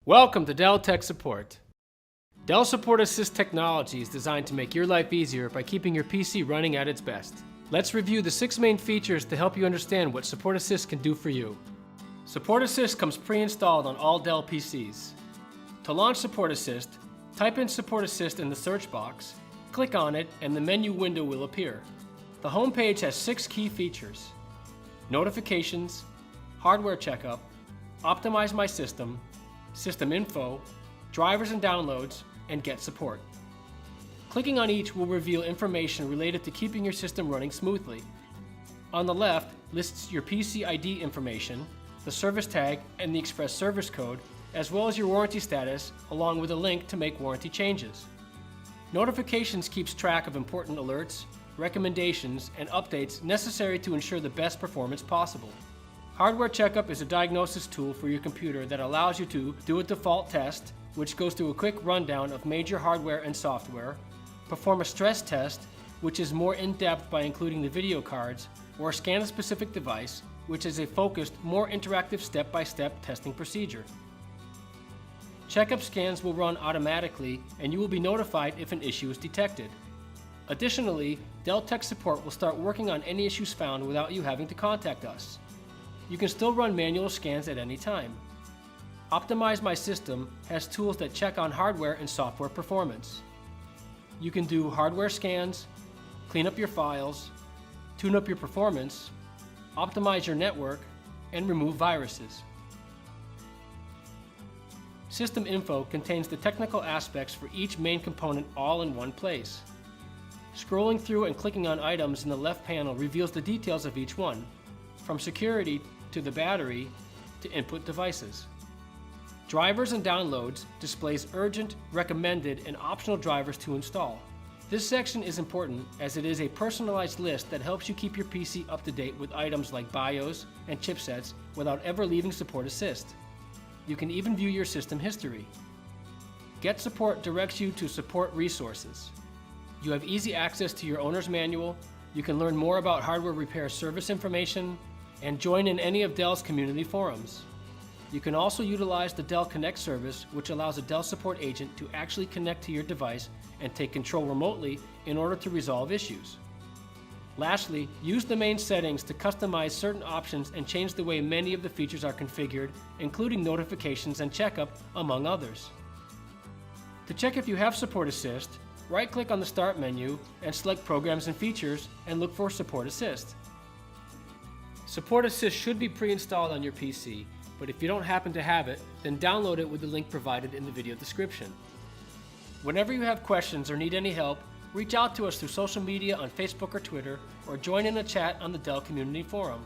Welcome to Dell Tech Support. Dell SupportAssist technology is designed to make your life easier by keeping your PC running at its best. Let's review the 6 main features to help you understand what SupportAssist can do for you. SupportAssist comes pre-installed on all Dell PCs. To launch SupportAssist, type in SupportAssist in the search box, click on it, and the menu window will appear. The home page has 6 key features: notifications, hardware checkup, optimize my system, system info, drivers and downloads, and get support. Clicking on each will reveal information related to keeping your system running smoothly. On the left lists your PC ID information, the service tag, and the express service code, as well as your warranty status, along with a link to make warranty changes. Notifications keeps track of important alerts, recommendations, and updates necessary to ensure the best performance possible. Hardware Checkup is a diagnosis tool for your computer that allows you to do a default test, which goes through a quick rundown of major hardware and software, perform a stress test, which is more in-depth by including the video cards, or scan a specific device, which is a focused, more interactive step-by-step testing procedure. Checkup scans will run automatically, and you will be notified if an issue is detected. Additionally, Dell Tech Support will start working on any issues found without you having to contact us. You can still run manual scans at any time. Optimize My System has tools that check on hardware and software performance. You can do hardware scans, clean up your files, tune up your performance, optimize your network, and remove viruses. System Info contains the technical aspects for each main component all in one place. Scrolling through and clicking on items in the left panel reveals the details of each one, from security to the battery to input devices. Drivers and Downloads displays urgent, recommended, and optional drivers to install. This section is important as it is a personalized list that helps you keep your PC up to date with items like BIOS and chipsets without ever leaving SupportAssist. You can even view your system history. Get Support directs you to support resources. You have easy access to your owner's manual, you can learn more about hardware repair service information, and join in any of Dell's community forums. You can also utilize the Dell Connect service, which allows a Dell support agent to actually connect to your device and take control remotely in order to resolve issues. Lastly, use the main settings to customize certain options and change the way many of the features are configured, including notifications and checkup, among others. To check if you have SupportAssist, right-click on the Start menu and select Programs and Features and look for SupportAssist. SupportAssist should be pre-installed on your PC, but if you don't happen to have it, then download it with the link provided in the video description. Whenever you have questions or need any help, reach out to us through social media on Facebook or Twitter, or join in a chat on the Dell Community Forum.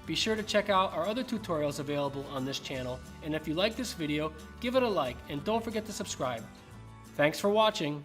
Be sure to check out our other tutorials available on this channel, and if you like this video, give it a like and don't forget to subscribe. Thanks for watching.